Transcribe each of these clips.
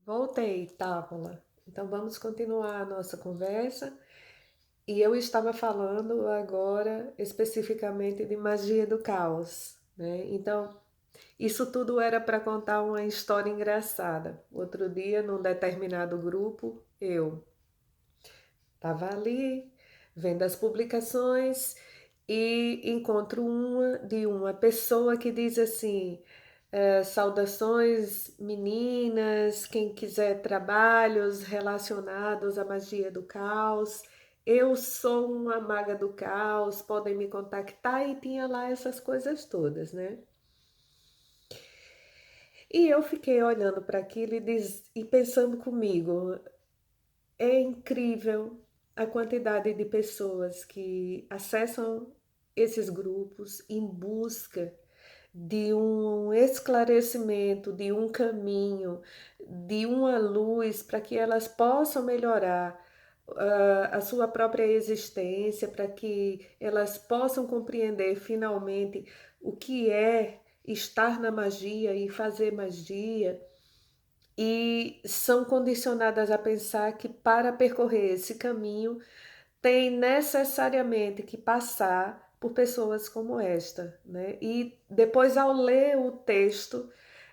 Voltei, Távola. Então vamos continuar a nossa conversa. E eu estava falando agora especificamente de magia do caos, né? Então, isso tudo era para contar uma história engraçada. Outro dia, num determinado grupo, eu estava ali vendo as publicações e encontro uma de uma pessoa que diz assim: saudações meninas, quem quiser trabalhos relacionados à magia do caos. Eu sou uma maga do caos, podem me contactar, e tinha lá essas coisas todas, né? E eu fiquei olhando para aquilo e pensando comigo, é incrível a quantidade de pessoas que acessam esses grupos em busca de um esclarecimento, de um caminho, de uma luz para que elas possam melhorar a sua própria existência, para que elas possam compreender finalmente o que é estar na magia e fazer magia, e são condicionadas a pensar que para percorrer esse caminho tem necessariamente que passar por pessoas como esta, né? E depois, ao ler o texto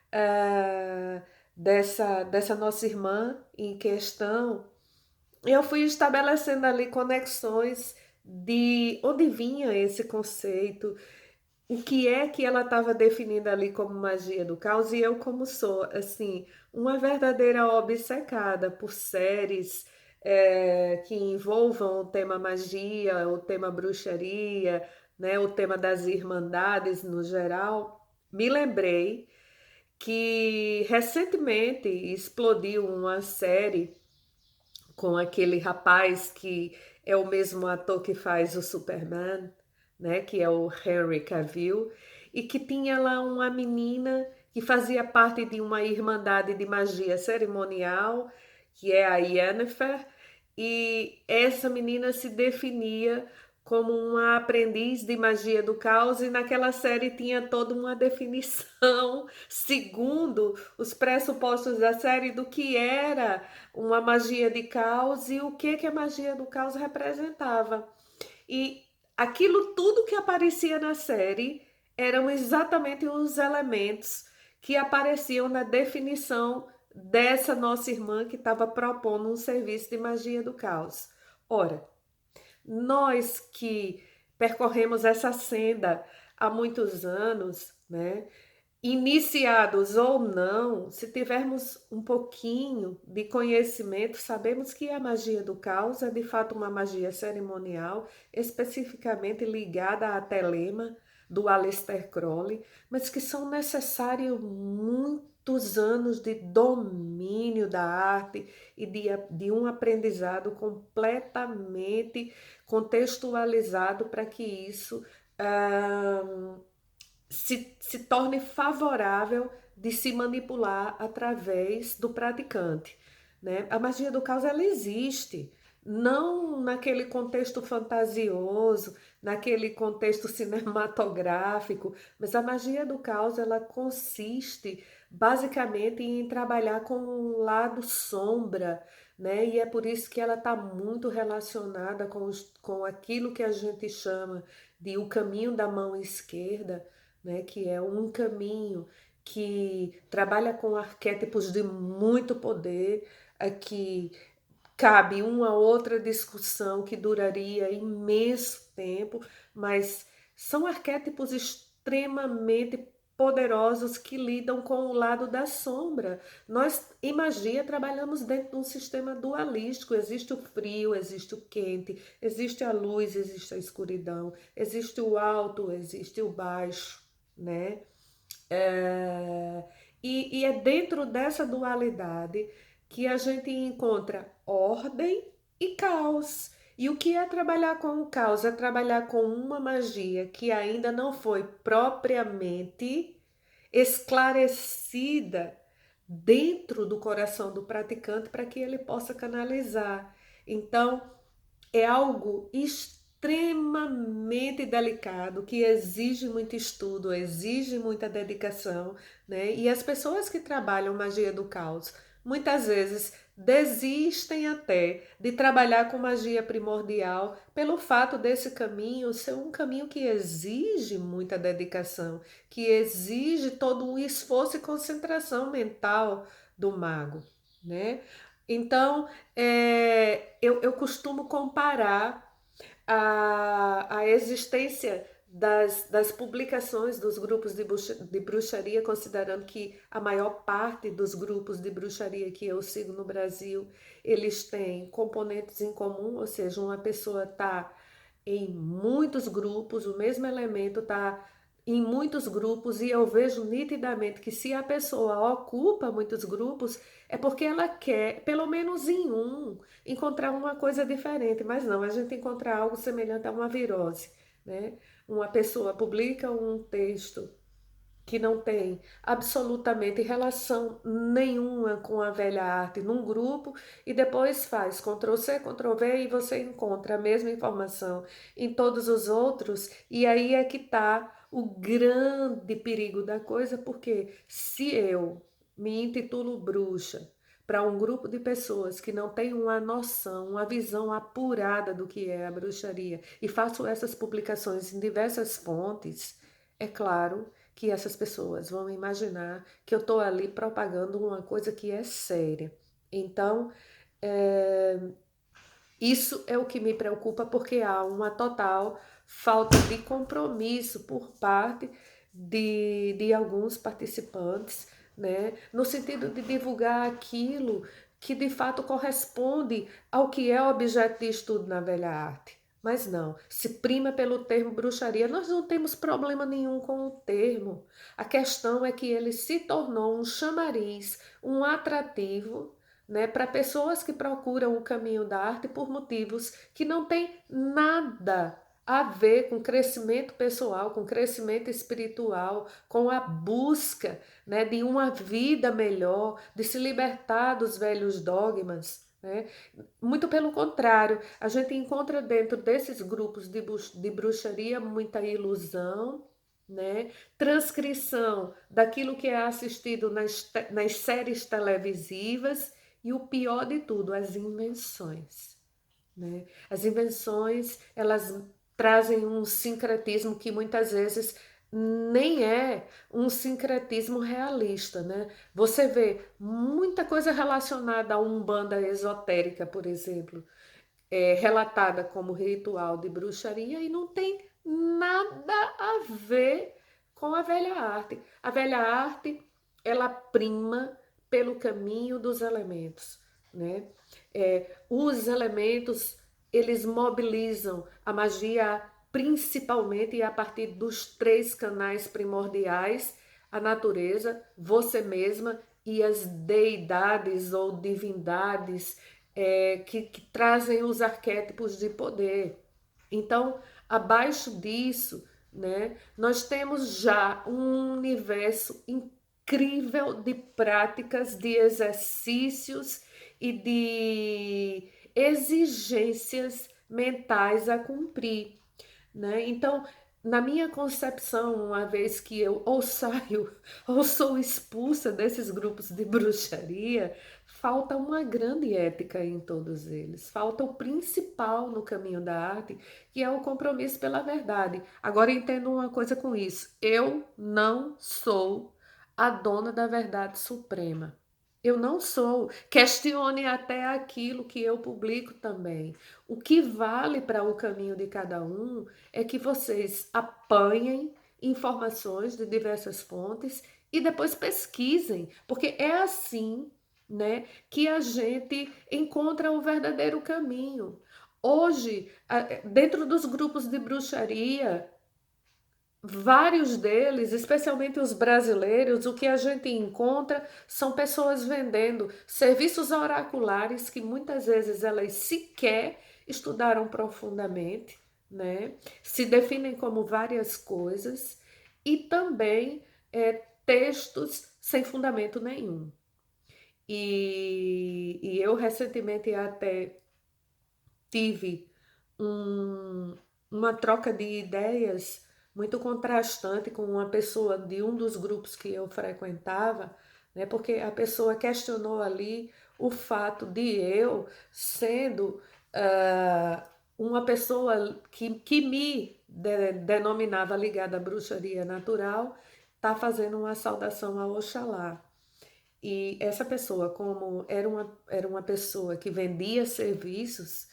ah, dessa nossa irmã em questão, eu fui estabelecendo ali conexões de onde vinha esse conceito, o que é que ela estava definindo ali como magia do caos, e eu como sou, assim, uma verdadeira obcecada por séries que envolvam o tema magia, o tema bruxaria, né, o tema das irmandades no geral. Me lembrei que recentemente explodiu uma série com aquele rapaz que é o mesmo ator que faz o Superman, né, que é o Henry Cavill, e que tinha lá uma menina que fazia parte de uma irmandade de magia cerimonial, que é a Yennefer, e essa menina se definia como uma aprendiz de magia do caos, e naquela série tinha toda uma definição, segundo os pressupostos da série, do que era uma magia de caos e o que a magia do caos representava. E aquilo tudo que aparecia na série eram exatamente os elementos que apareciam na definição dessa nossa irmã que estava propondo um serviço de magia do caos. Ora, nós que percorremos essa senda há muitos anos, né? Iniciados ou não, se tivermos um pouquinho de conhecimento, sabemos que a magia do caos é de fato uma magia cerimonial, especificamente ligada à telema do Aleister Crowley, mas que são necessários muitos anos de domínio da arte e de um aprendizado completamente contextualizado para que isso ah, se torne favorável de se manipular através do praticante, né? A magia do caos, ela existe, não naquele contexto fantasioso, naquele contexto cinematográfico, mas a magia do caos, ela consiste basicamente em trabalhar com um lado sombra, né? E é por isso que ela está muito relacionada com aquilo que a gente chama de o caminho da mão esquerda, né, que é um caminho que trabalha com arquétipos de muito poder, que cabe uma outra discussão que duraria imenso tempo, mas são arquétipos extremamente poderosos que lidam com o lado da sombra. Nós, em magia, trabalhamos dentro de um sistema dualístico. Existe o frio, existe o quente, existe a luz, existe a escuridão, existe o alto, existe o baixo, né? É, e é dentro dessa dualidade que a gente encontra ordem e caos. E o que é trabalhar com o caos? É trabalhar com uma magia que ainda não foi propriamente esclarecida dentro do coração do praticante para que ele possa canalizar. Então, é algo extremamente delicado, que exige muito estudo, exige muita dedicação, né? E as pessoas que trabalham magia do caos muitas vezes desistem até de trabalhar com magia primordial pelo fato desse caminho ser um caminho que exige muita dedicação, que exige todo um esforço e concentração mental do mago, né? Então, eu costumo comparar a existência das publicações dos grupos de bruxaria, considerando que a maior parte dos grupos de bruxaria que eu sigo no Brasil, eles têm componentes em comum, ou seja, uma pessoa está em muitos grupos, o mesmo elemento está em muitos grupos, e eu vejo nitidamente que se a pessoa ocupa muitos grupos, é porque ela quer, pelo menos em um, encontrar uma coisa diferente, mas não, a gente encontra algo semelhante a uma virose, né? Uma pessoa publica um texto que não tem absolutamente relação nenhuma com a velha arte num grupo e depois faz Ctrl+C, Ctrl+V e você encontra a mesma informação em todos os outros, e aí é que está o grande perigo da coisa, porque se eu me intitulo bruxa para um grupo de pessoas que não tem uma noção, uma visão apurada do que é a bruxaria e faço essas publicações em diversas fontes, é claro que essas pessoas vão imaginar que eu estou ali propagando uma coisa que é séria. Então, é, isso é o que me preocupa, porque há uma total falta de compromisso por parte de alguns participantes, né, no sentido de divulgar aquilo que de fato corresponde ao que é objeto de estudo na velha arte. Mas não, se prima pelo termo bruxaria. Nós não temos problema nenhum com o termo. A questão é que ele se tornou um chamariz, um atrativo, né, para pessoas que procuram o caminho da arte por motivos que não têm nada a ver com crescimento pessoal, com crescimento espiritual, com a busca, né, de uma vida melhor, de se libertar dos velhos dogmas, né? Muito pelo contrário, a gente encontra dentro desses grupos de bruxaria muita ilusão, né? Transcrição daquilo que é assistido nas séries televisivas e o pior de tudo, as invenções, né? As invenções, elas trazem um sincretismo que muitas vezes nem é um sincretismo realista, né? Você vê muita coisa relacionada a umbanda esotérica, por exemplo, relatada como ritual de bruxaria e não tem nada a ver com a velha arte. A velha arte, ela prima pelo caminho dos elementos, né? Os elementos, eles mobilizam a magia principalmente a partir dos três canais primordiais: a natureza, você mesma e as deidades ou divindades que trazem os arquétipos de poder. Então, abaixo disso, né, nós temos já um universo incrível de práticas, de exercícios e de exigências mentais a cumprir, né? Então, na minha concepção, uma vez que eu ou saio ou sou expulsa desses grupos de bruxaria, falta uma grande ética em todos eles. Falta o principal no caminho da arte, que é o compromisso pela verdade. Agora entendo uma coisa com isso: eu não sou a dona da verdade suprema. Eu não sou. Questione até aquilo que eu publico também. O que vale para o caminho de cada um é que vocês apanhem informações de diversas fontes e depois pesquisem, porque é assim, né, que a gente encontra o verdadeiro caminho. Hoje, dentro dos grupos de bruxaria, vários deles, especialmente os brasileiros, o que a gente encontra são pessoas vendendo serviços oraculares que muitas vezes elas sequer estudaram profundamente, né? Se definem como várias coisas e também textos sem fundamento nenhum. E eu recentemente até tive uma troca de ideias muito contrastante com uma pessoa de um dos grupos que eu frequentava, né? Porque a pessoa questionou ali o fato de eu sendo uma pessoa que me denominava ligada à bruxaria natural, tá fazendo uma saudação ao Oxalá. E essa pessoa, como era uma pessoa que vendia serviços,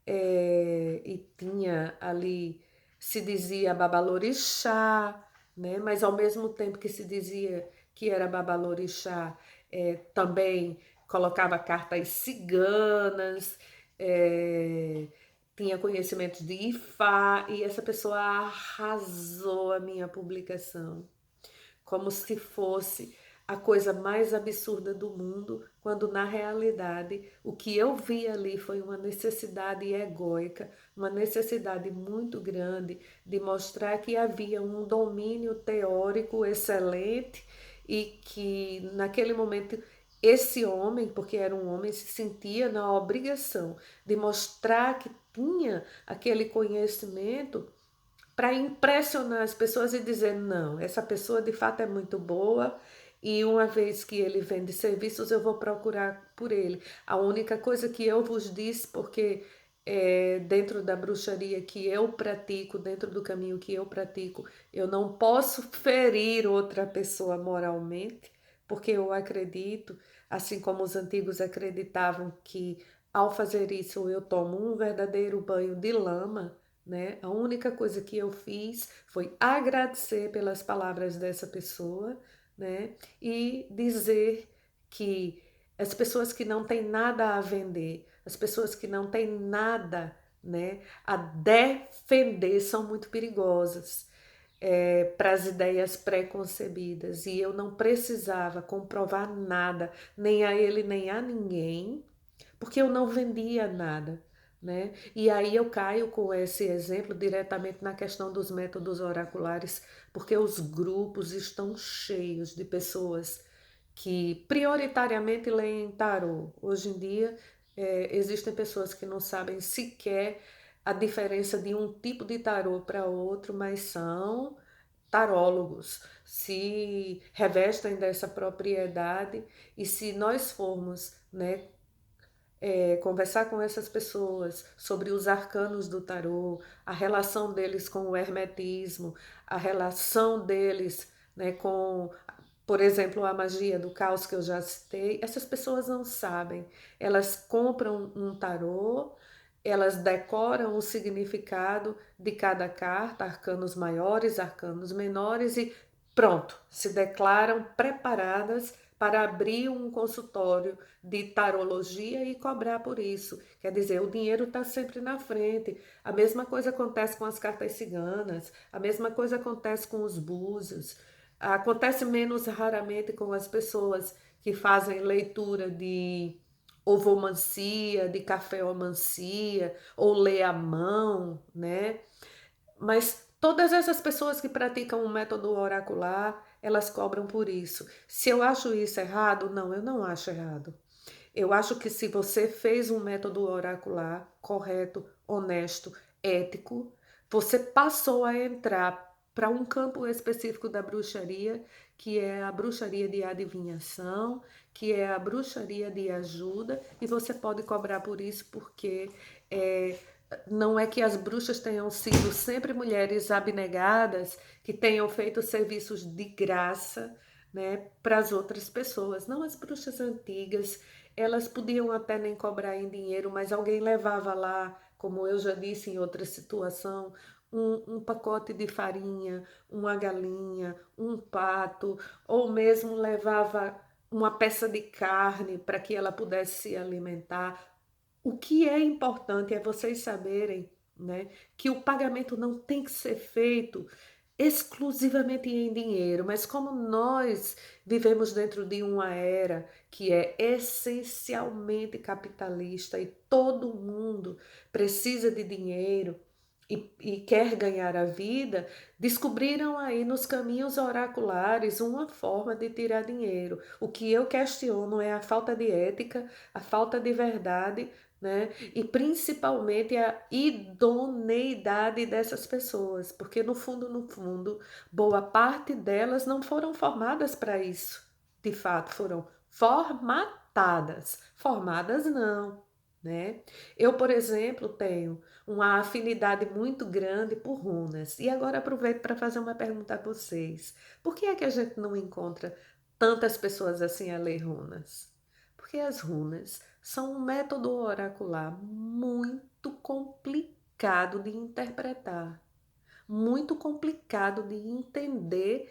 e tinha ali, se dizia babalorixá, né? Mas ao mesmo tempo que se dizia que era babalorixá, também colocava cartas ciganas, é, tinha conhecimento de Ifá, e essa pessoa arrasou a minha publicação como se fosse a coisa mais absurda do mundo, quando na realidade o que eu vi ali foi uma necessidade egóica, uma necessidade muito grande de mostrar que havia um domínio teórico excelente e que naquele momento esse homem, porque era um homem, se sentia na obrigação de mostrar que tinha aquele conhecimento para impressionar as pessoas e dizer: não, essa pessoa de fato é muito boa e uma vez que ele vende serviços, eu vou procurar por ele. A única coisa que eu vos disse, porque dentro da bruxaria que eu pratico, dentro do caminho que eu pratico, eu não posso ferir outra pessoa moralmente, porque eu acredito, assim como os antigos acreditavam que ao fazer isso eu tomo um verdadeiro banho de lama, né? A única coisa que eu fiz foi agradecer pelas palavras dessa pessoa, né? E dizer que as pessoas que não têm nada a vender, as pessoas que não têm nada, né, a defender são muito perigosas. Para as ideias pré-concebidas, e eu não precisava comprovar nada, nem a ele nem a ninguém, porque eu não vendia nada, né? E aí eu caio com esse exemplo diretamente na questão dos métodos oraculares, porque os grupos estão cheios de pessoas que prioritariamente leem tarô. Hoje em dia, existem pessoas que não sabem sequer a diferença de um tipo de tarô para outro, mas são tarólogos, se revestem dessa propriedade, e se nós formos, né, conversar com essas pessoas sobre os arcanos do tarô, a relação deles com o hermetismo, a relação deles, né, com, por exemplo, a magia do caos que eu já citei, essas pessoas não sabem. Elas compram um tarô, elas decoram o significado de cada carta, arcanos maiores, arcanos menores, e pronto, se declaram preparadas para abrir um consultório de tarologia e cobrar por isso. Quer dizer, o dinheiro está sempre na frente. A mesma coisa acontece com as cartas ciganas, a mesma coisa acontece com os búzios, acontece menos raramente com as pessoas que fazem leitura de ovomancia, de cafeomancia, ou lê à mão, né? Mas todas essas pessoas que praticam o método oracular, elas cobram por isso. Se eu acho isso errado, não, eu não acho errado. Eu acho que se você fez um método oracular correto, honesto, ético, você passou a entrar para um campo específico da bruxaria, que é a bruxaria de adivinhação, que é a bruxaria de ajuda, e você pode cobrar por isso, porque é, não é que as bruxas tenham sido sempre mulheres abnegadas, que tenham feito serviços de graça, né, para as outras pessoas. Não, as bruxas antigas, elas podiam até nem cobrar em dinheiro, mas alguém levava lá, como eu já disse em outra situação, um pacote de farinha, uma galinha, um pato, ou mesmo levava uma peça de carne para que ela pudesse se alimentar. O que é importante é vocês saberem, né, que o pagamento não tem que ser feito exclusivamente em dinheiro, mas como nós vivemos dentro de uma era que é essencialmente capitalista e todo mundo precisa de dinheiro e quer ganhar a vida, descobriram aí nos caminhos oraculares uma forma de tirar dinheiro. O que eu questiono é a falta de ética, a falta de verdade, né? E principalmente a idoneidade dessas pessoas, porque no fundo, boa parte delas não foram formadas para isso. de fato foram formatadas. Formadas não, né? Eu, por exemplo, tenho uma afinidade muito grande por runas. E agora aproveito para fazer uma pergunta a vocês. Por que é que a gente não encontra tantas pessoas assim a ler runas? Porque as runas são um método oracular muito complicado de interpretar, muito complicado de entender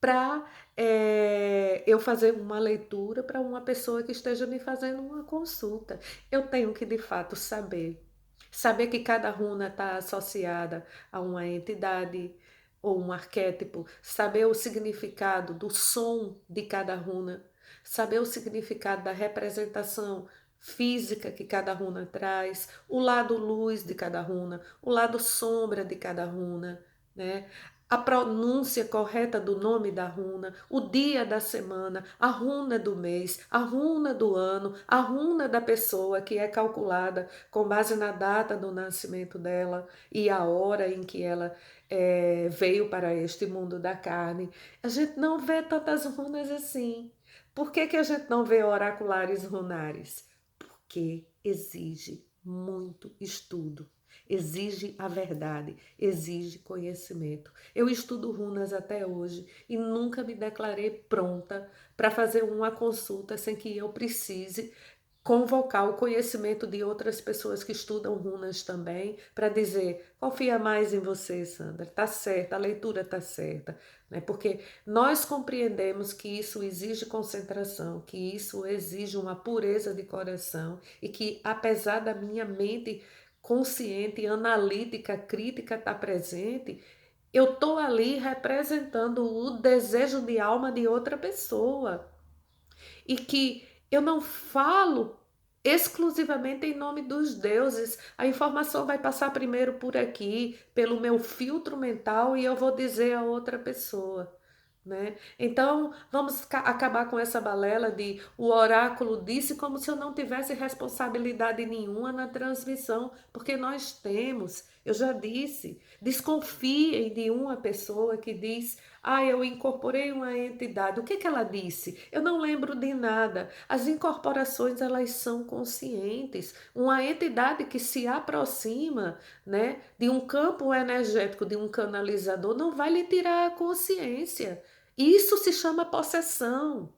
para eu fazer uma leitura para uma pessoa que esteja me fazendo uma consulta. Eu tenho que de fato saber que cada runa está associada a uma entidade ou um arquétipo, saber o significado do som de cada runa, saber o significado da representação física que cada runa traz, o lado luz de cada runa, o lado sombra de cada runa, né? A pronúncia correta do nome da runa, o dia da semana, a runa do mês, a runa do ano, a runa da pessoa que é calculada com base na data do nascimento dela e a hora em que ela veio para este mundo da carne. A gente não vê tantas runas assim. Por que que a gente não vê oraculares runares? Porque exige muito estudo. Exige a verdade, exige conhecimento. Eu estudo runas até hoje e nunca me declarei pronta para fazer uma consulta sem que eu precise convocar o conhecimento de outras pessoas que estudam runas também, para dizer, confia mais em você, Sandra, tá certa, a leitura tá certa, né? Porque nós compreendemos que isso exige concentração, que isso exige uma pureza de coração e que apesar da minha mente consciente, analítica, crítica estar presente, eu estou ali representando o desejo de alma de outra pessoa e que eu não falo exclusivamente em nome dos deuses. A informação vai passar primeiro por aqui, pelo meu filtro mental, e eu vou dizer a outra pessoa. Né? Então, vamos acabar com essa balela de o oráculo disse como se eu não tivesse responsabilidade nenhuma na transmissão, porque nós temos, eu já disse, desconfiem de uma pessoa que diz, eu incorporei uma entidade. O que que ela disse? Eu não lembro de nada. As incorporações, elas são conscientes. Uma entidade que se aproxima, né, de um campo energético, de um canalizador, não vai lhe tirar a consciência. Isso se chama possessão.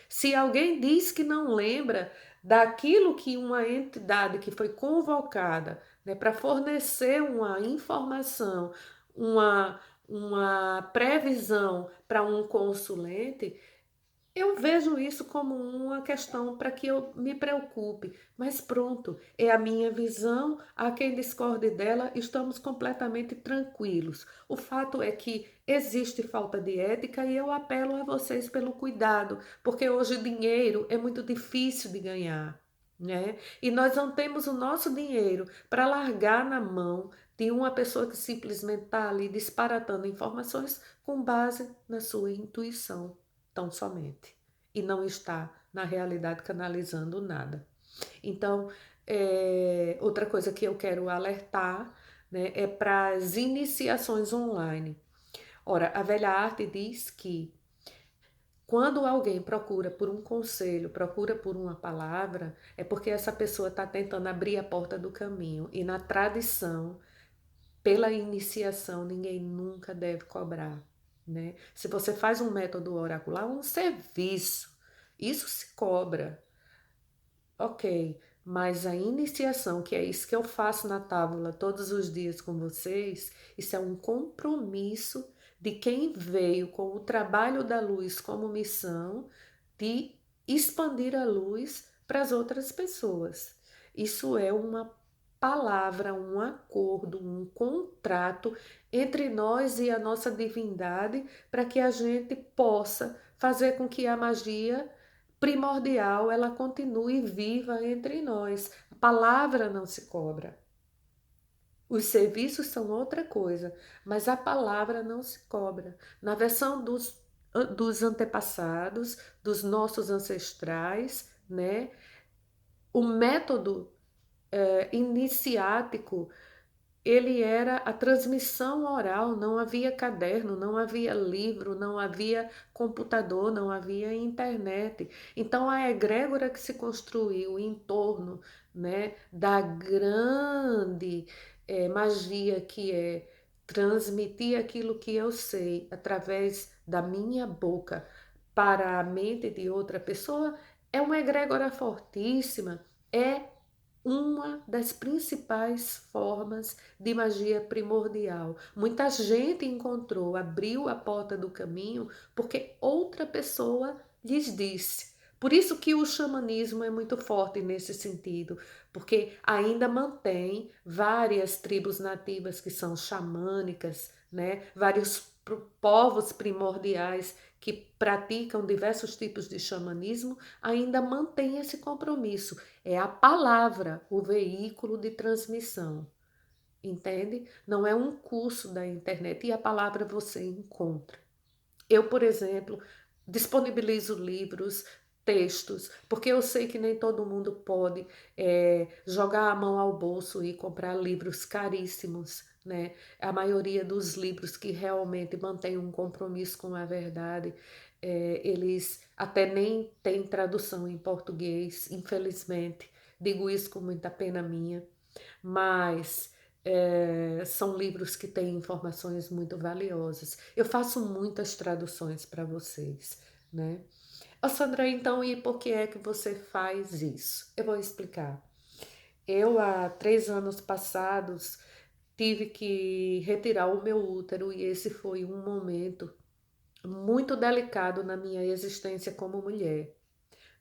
Se alguém diz que não lembra daquilo que uma entidade que foi convocada, né, para fornecer uma informação, uma, uma previsão para um consulente, eu vejo isso como uma questão para que eu me preocupe, mas pronto, é a minha visão, há quem discorde dela, estamos completamente tranquilos. O fato é que existe falta de ética e eu apelo a vocês pelo cuidado, porque hoje o dinheiro é muito difícil de ganhar, né? E nós não temos o nosso dinheiro para largar na mão de uma pessoa que simplesmente está ali disparatando informações com base na sua intuição tão somente, e não está na realidade canalizando nada. Então, outra coisa que eu quero alertar, né, é para as iniciações online. Ora, a velha arte diz que quando alguém procura por um conselho, procura por uma palavra, é porque essa pessoa está tentando abrir a porta do caminho. E na tradição, pela iniciação, ninguém nunca deve cobrar, né? Se você faz um método oracular, um serviço, isso se cobra, ok, mas a iniciação, que é isso que eu faço na tábua todos os dias com vocês, isso é um compromisso de quem veio com o trabalho da luz como missão de expandir a luz para as outras pessoas. Isso é uma palavra, um acordo, um contrato entre nós e a nossa divindade para que a gente possa fazer com que a magia primordial ela continue viva entre nós. A palavra não se cobra. Os serviços são outra coisa, mas a palavra não se cobra. Na versão dos antepassados, dos nossos ancestrais, né? O método iniciático ele era a transmissão oral, não havia caderno, não havia livro, não havia computador, não havia internet. Então a egrégora que se construiu em torno, né, da grande magia que é transmitir aquilo que eu sei através da minha boca para a mente de outra pessoa é uma egrégora fortíssima, é uma das principais formas de magia primordial. Muita gente encontrou, abriu a porta do caminho porque outra pessoa lhes disse. Por isso que o xamanismo é muito forte nesse sentido, porque ainda mantém várias tribos nativas que são xamânicas, né? Vários povos primordiais que praticam diversos tipos de xamanismo ainda mantém esse compromisso. É a palavra, o veículo de transmissão, entende? Não é um curso da internet e a palavra você encontra. Eu, por exemplo, disponibilizo livros, textos, porque eu sei que nem todo mundo pode jogar a mão ao bolso e comprar livros caríssimos, né? A maioria dos livros que realmente mantêm um compromisso com a verdade, eles até nem têm tradução em português, infelizmente. Digo isso com muita pena minha, mas são livros que têm informações muito valiosas. Eu faço muitas traduções para vocês, né? Ô Sandra, então, e por que é que você faz isso? Eu vou explicar. Eu, há 3 anos passados, tive que retirar o meu útero e esse foi um momento muito delicado na minha existência como mulher.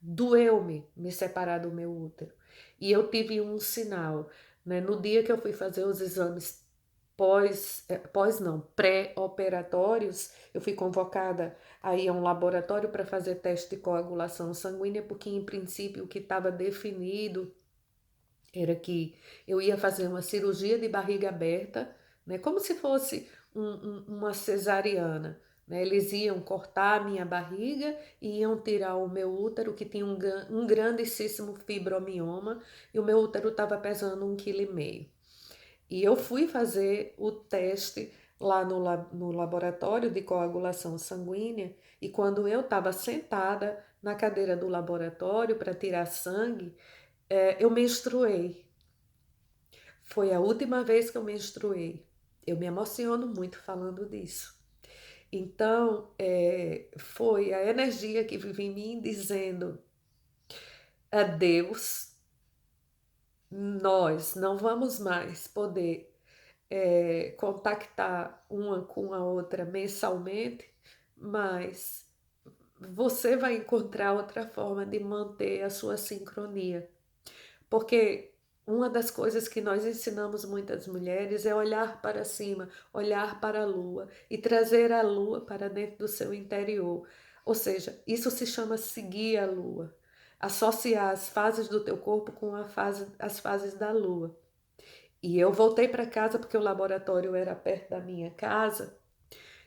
Doeu-me me separar do meu útero. E eu tive um sinal, né? No dia que eu fui fazer os exames pós não, pré-operatórios, eu fui convocada aí a um laboratório para fazer teste de coagulação sanguínea, porque em princípio o que estava definido era que eu ia fazer uma cirurgia de barriga aberta, né, como se fosse uma cesariana. Né? Eles iam cortar a minha barriga e iam tirar o meu útero, que tinha um grandíssimo fibromioma, e o meu útero estava pesando 1,5 kg. E eu fui fazer o teste lá no laboratório de coagulação sanguínea, e quando eu estava sentada na cadeira do laboratório para tirar sangue, eu menstruei. Foi a última vez que eu menstruei. Eu me emociono muito falando disso. Então, foi a energia que vive em mim dizendo: adeus, nós não vamos mais poder contactar uma com a outra mensalmente, mas você vai encontrar outra forma de manter a sua sincronia. Porque uma das coisas que nós ensinamos muitas mulheres é olhar para cima, olhar para a lua e trazer a lua para dentro do seu interior. Ou seja, isso se chama seguir a lua, associar as fases do teu corpo com as fases da lua. E eu voltei para casa porque o laboratório era perto da minha casa.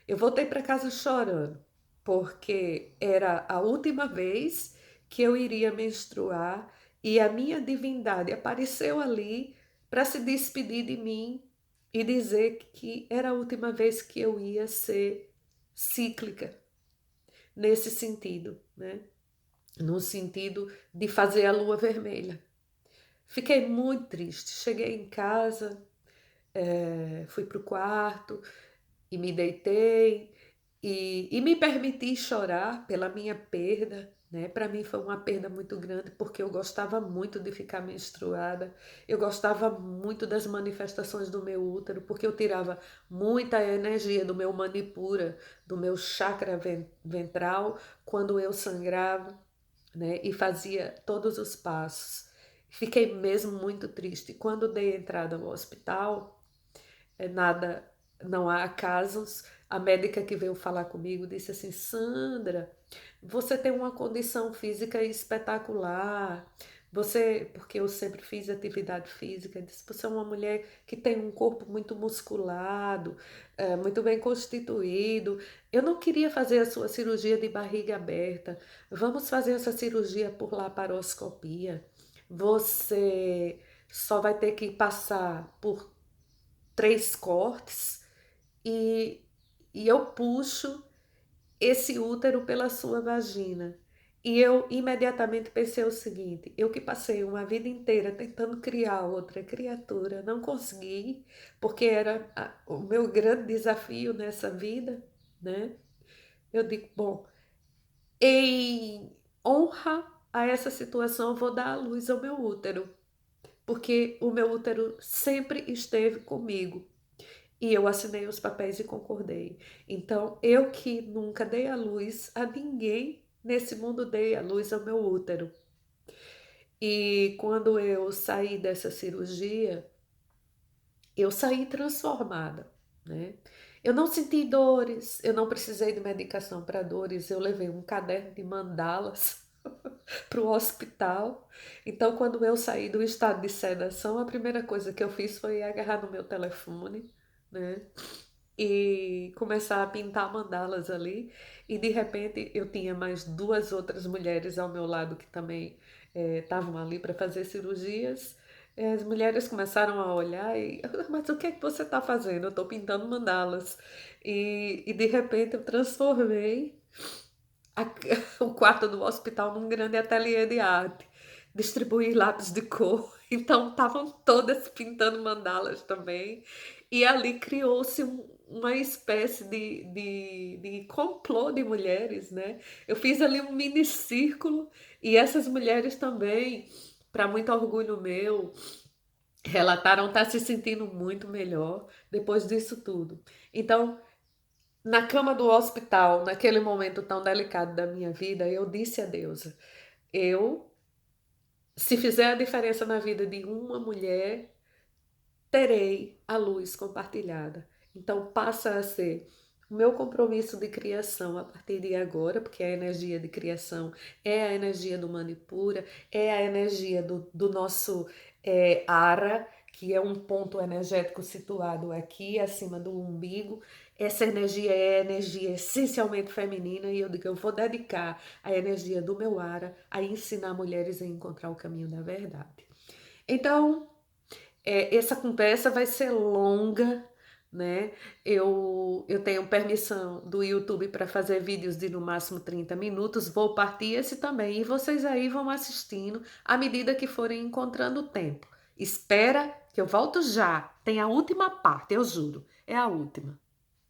Eu voltei para casa chorando, porque era a última vez que eu iria menstruar e a minha divindade apareceu ali para se despedir de mim e dizer que era a última vez que eu ia ser cíclica, nesse sentido, né? No sentido de fazer a lua vermelha. Fiquei muito triste. Cheguei em casa, fui para o quarto e me deitei e me permiti chorar pela minha perda, né? Para mim foi uma perda muito grande porque eu gostava muito de ficar menstruada, eu gostava muito das manifestações do meu útero, porque eu tirava muita energia do meu manipura, do meu chakra ventral, quando eu sangrava, né? E fazia todos os passos. Fiquei mesmo muito triste. Quando dei entrada no hospital, nada, não há casos. A médica que veio falar comigo disse assim: Sandra, você tem uma condição física espetacular. Você, porque eu sempre fiz atividade física, disse: você é uma mulher que tem um corpo muito musculado, muito bem constituído. Eu não queria fazer a sua cirurgia de barriga aberta. Vamos fazer essa cirurgia por laparoscopia. Você só vai ter que passar por 3 cortes e, e eu puxo esse útero pela sua vagina. E eu imediatamente pensei o seguinte: eu que passei uma vida inteira tentando criar outra criatura, não consegui, porque era o meu grande desafio nessa vida, né? Eu digo, bom, em honra a essa situação, eu vou dar à luz ao meu útero, porque o meu útero sempre esteve comigo. E eu assinei os papéis e concordei. Então, eu que nunca dei a luz a ninguém nesse mundo, dei a luz ao meu útero. E quando eu saí dessa cirurgia, eu saí transformada, né? Eu não senti dores, eu não precisei de medicação para dores, eu levei um caderno de mandalas para o hospital. Então, quando eu saí do estado de sedação, a primeira coisa que eu fiz foi agarrar no meu telefone, né? E começar a pintar mandalas ali. E de repente eu tinha mais 2 outras mulheres ao meu lado que também estavam ali para fazer cirurgias. As mulheres começaram a olhar e, mas o que é que você está fazendo? Eu estou pintando mandalas. E de repente eu transformei a- o quarto do hospital num grande ateliê de arte. Distribuí lápis de cor. Então estavam todas pintando mandalas também. E ali criou-se uma espécie de complô de mulheres, né? Eu fiz ali um mini círculo e essas mulheres também, para muito orgulho meu, relataram estar se sentindo muito melhor depois disso tudo. Então, na cama do hospital, naquele momento tão delicado da minha vida, eu disse a Deus: eu, se fizer a diferença na vida de uma mulher, terei a luz compartilhada. Então passa a ser o meu compromisso de criação a partir de agora, porque a energia de criação é a energia do Manipura, é a energia do nosso Ara, que é um ponto energético situado aqui acima do umbigo. Essa energia é a energia essencialmente feminina e eu digo, eu vou dedicar a energia do meu Ara a ensinar mulheres a encontrar o caminho da verdade. Então, essa conversa vai ser longa, né? Eu tenho permissão do YouTube para fazer vídeos de no máximo 30 minutos, vou partir esse também, e vocês aí vão assistindo à medida que forem encontrando tempo. Espera que eu volto já, tem a última parte, eu juro, é a última.